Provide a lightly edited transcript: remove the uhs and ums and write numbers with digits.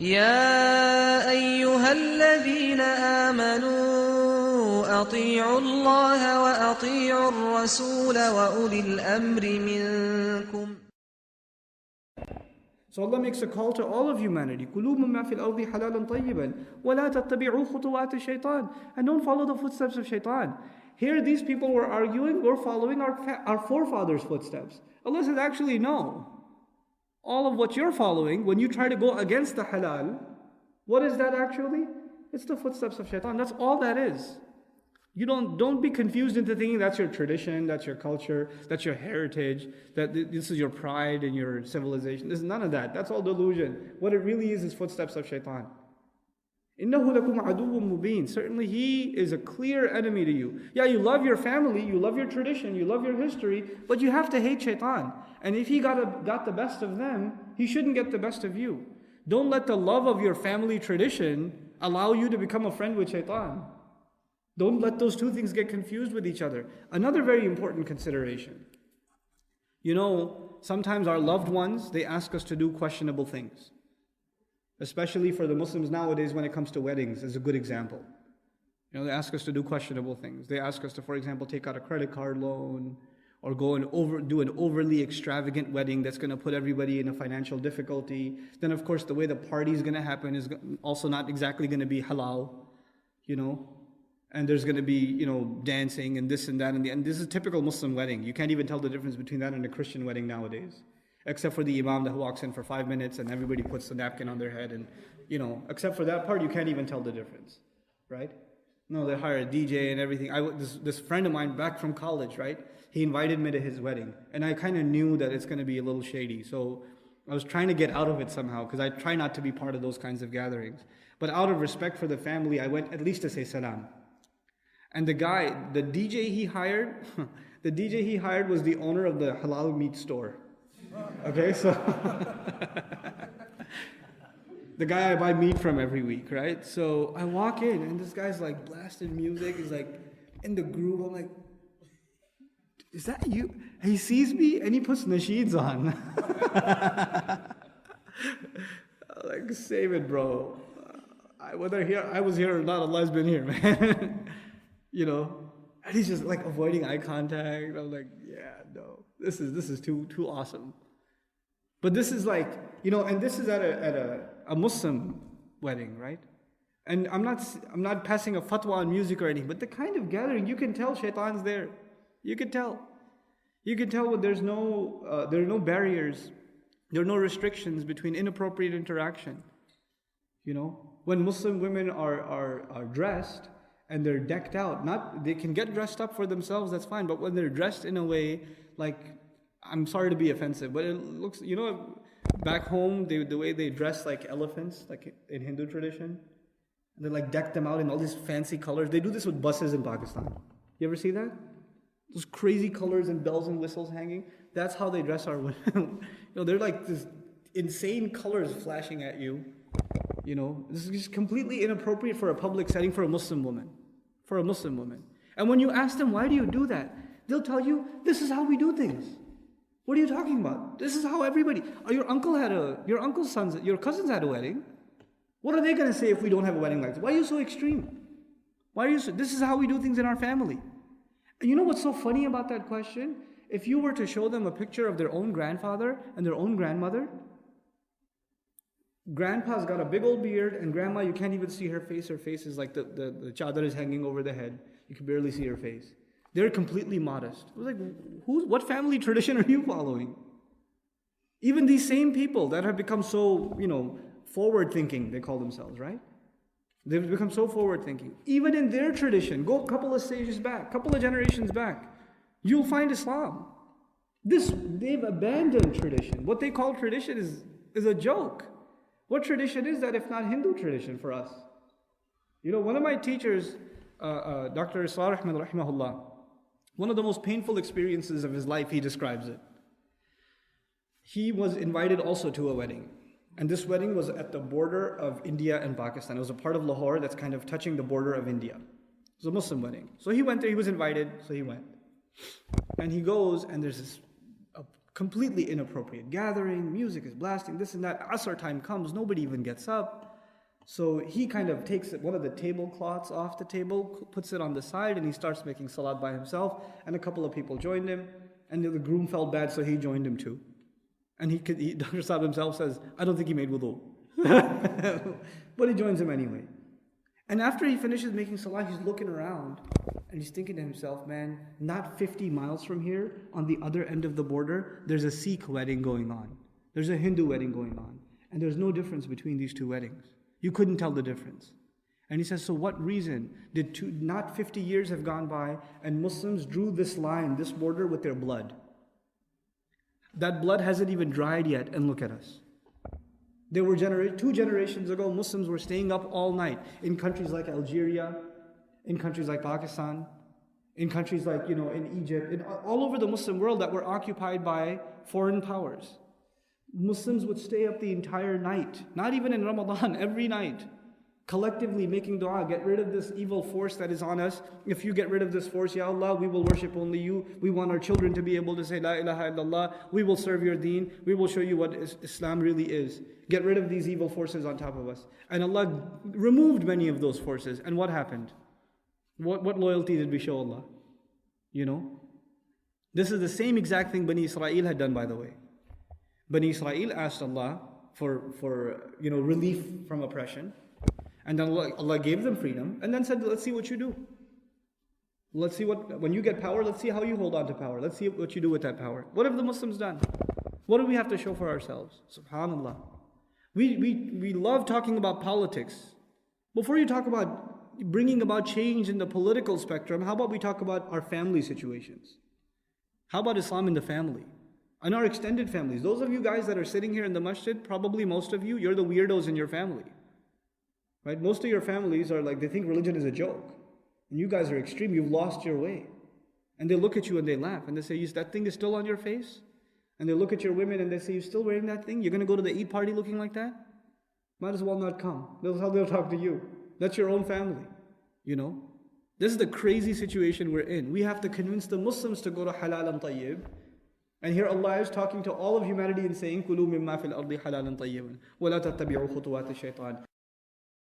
يا أيها الذين آمنوا أطيعوا الله وأطيعوا الرسول وأولي الأمر منكم. So Allah makes a call to all of humanity. كُلُوا مِمَّا فِي الْأَرْضِ حَلَالًا طَيِّبًا وَلَا تَتَّبِعُوا خُطُوَاتِ الشَّيْطَانِ. And don't follow the footsteps of shaitan. Here these people were arguing, we're following our forefathers' footsteps. Allah says, actually no. All of what you're following, when you try to go against the halal, what is that actually? It's the footsteps of shaitan. That's all that is. You don't be confused into thinking that's your tradition, that's your culture, that's your heritage, that this is your pride and your civilization. There's none of that. That's all delusion. What it really is footsteps of shaitan. إِنَّهُ لَكُمْ عَدُوٌّ مُبِينٌ. Certainly he is a clear enemy to you. Yeah, you love your family, you love your tradition, you love your history, but you have to hate shaitan. And if he got the best of them, he shouldn't get the best of you. Don't let the love of your family tradition allow you to become a friend with shaitan. Don't let those two things get confused with each other. Another very important consideration. You know, sometimes our loved ones, they ask us to do questionable things. Especially for the Muslims nowadays when it comes to weddings, is a good example. You know, they ask us to do questionable things. They ask us to, for example, take out a credit card loan, or go and do an overly extravagant wedding that's going to put everybody in a financial difficulty. Then of course the way the party is going to happen is also not exactly going to be halal, you know. And there's going to be, you know, dancing and this and that. And this is a typical Muslim wedding. You can't even tell the difference between that and a Christian wedding nowadays. Except for the imam that walks in for 5 minutes and everybody puts the napkin on their head. And, you know, except for that part, you can't even tell the difference, right? No, they hire a DJ and everything. This friend of mine back from college, right? He invited me to his wedding. And I kind of knew that it's going to be a little shady. So I was trying to get out of it somehow because I try not to be part of those kinds of gatherings. But out of respect for the family, I went at least to say salam. And the DJ he hired, was the owner of the halal meat store. Okay, so the guy I buy meat from every week, right? So I walk in and this guy's like blasting music, he's like in the groove. I'm like, is that you? He sees me and he puts nasheeds on. I'm like, save it, bro. I was here or not, Allah's been here, man. You know, and he's just like avoiding eye contact. I'm like, yeah, no, this is too awesome. But this is like, you know, and this is at a Muslim wedding, right? And I'm not passing a fatwa on music or anything, but the kind of gathering, you can tell shaitan's there. You can tell when there are no barriers, there are no restrictions between inappropriate interaction. You know, when Muslim women are dressed and they're decked out, they can get dressed up for themselves, that's fine, but when they're dressed in a way like, I'm sorry to be offensive, but it looks, you know, back home, the way they dress like elephants, like in Hindu tradition, and they like deck them out in all these fancy colors. They do this with buses in Pakistan. You ever see that? Those crazy colors and bells and whistles hanging. That's how they dress our women. You know, they're like this insane colors flashing at you. You know, this is just completely inappropriate for a public setting for a Muslim woman. And when you ask them, why do you do that? They'll tell you, this is how we do things. What are you talking about? This is how everybody, your cousins had a wedding. What are they going to say if we don't have a wedding like this? Why are you so extreme? This is how we do things in our family. And you know what's so funny about that question? If you were to show them a picture of their own grandfather and their own grandmother, grandpa's got a big old beard, and grandma, you can't even see her face. Her face is like the chadar is hanging over the head. You can barely see her face. They're completely modest. I was like, what family tradition are you following? Even these same people that have become so, you know, forward-thinking, they call themselves, right? They've become so forward-thinking. Even in their tradition, go a couple of stages back, couple of generations back, you'll find Islam. They've abandoned tradition. What they call tradition is a joke. What tradition is that if not Hindu tradition for us? You know, one of my teachers, Dr. Israr Ahmed rahimahullah, one of the most painful experiences of his life, he describes it. He was invited also to a wedding. And this wedding was at the border of India and Pakistan. It was a part of Lahore that's kind of touching the border of India. It was a Muslim wedding. So he went there, he was invited, so he went. And he goes, and there's a completely inappropriate gathering, music is blasting, this and that. Asr time comes, nobody even gets up. So he kind of takes one of the tablecloths off the table, puts it on the side, and he starts making salat by himself. And a couple of people joined him, and the groom felt bad, so he joined him too. And Dr. Saab himself says, I don't think he made wudu. But he joins him anyway. And after he finishes making salah, he's looking around and he's thinking to himself, man, not 50 miles from here, on the other end of the border, there's a Sikh wedding going on. There's a Hindu wedding going on. And there's no difference between these two weddings. You couldn't tell the difference. And he says, so what reason did not 50 years have gone by and Muslims drew this line, this border with their blood? That blood hasn't even dried yet, and look at us. There were 2 generations ago, Muslims were staying up all night in countries like Algeria, in countries like Pakistan, in countries like, in Egypt, all over the Muslim world that were occupied by foreign powers. Muslims would stay up the entire night, not even in Ramadan, every night, collectively making dua, get rid of this evil force that is on us. If you get rid of this force, Ya Allah, we will worship only you. We want our children to be able to say La ilaha illallah. We will serve your deen. We will show you what Islam really is. Get rid of these evil forces on top of us. And Allah removed many of those forces. And what happened? What loyalty did we show Allah? This is the same exact thing Bani Israel had done, by the way. Bani Israel asked Allah for relief from oppression. And then Allah gave them freedom and then said, let's see what you do. Let's see when you get power, let's see how you hold on to power. Let's see what you do with that power. What have the Muslims done? What do we have to show for ourselves? SubhanAllah. We love talking about politics. Before you talk about bringing about change in the political spectrum, how about we talk about our family situations? How about Islam in the family? And our extended families. Those of you guys that are sitting here in the masjid, probably most of you, you're the weirdos in your family. Right? Most of your families are like, they think religion is a joke. And you guys are extreme, you've lost your way. And they look at you and they laugh and they say, that thing is still on your face? And they look at your women and they say, you're still wearing that thing? You're going to go to the Eid party looking like that? Might as well not come. That's how they'll talk to you. That's your own family. This is the crazy situation we're in. We have to convince the Muslims to go to halal and tayyib. And here Allah is talking to all of humanity and saying, كُلُوا مِمَّا فِي الْأَرْضِ حَلَالًا طَيِّبًا وَلَا تَتَّبِعُوا خُطُوَاتِ الشَّيْطَانِ.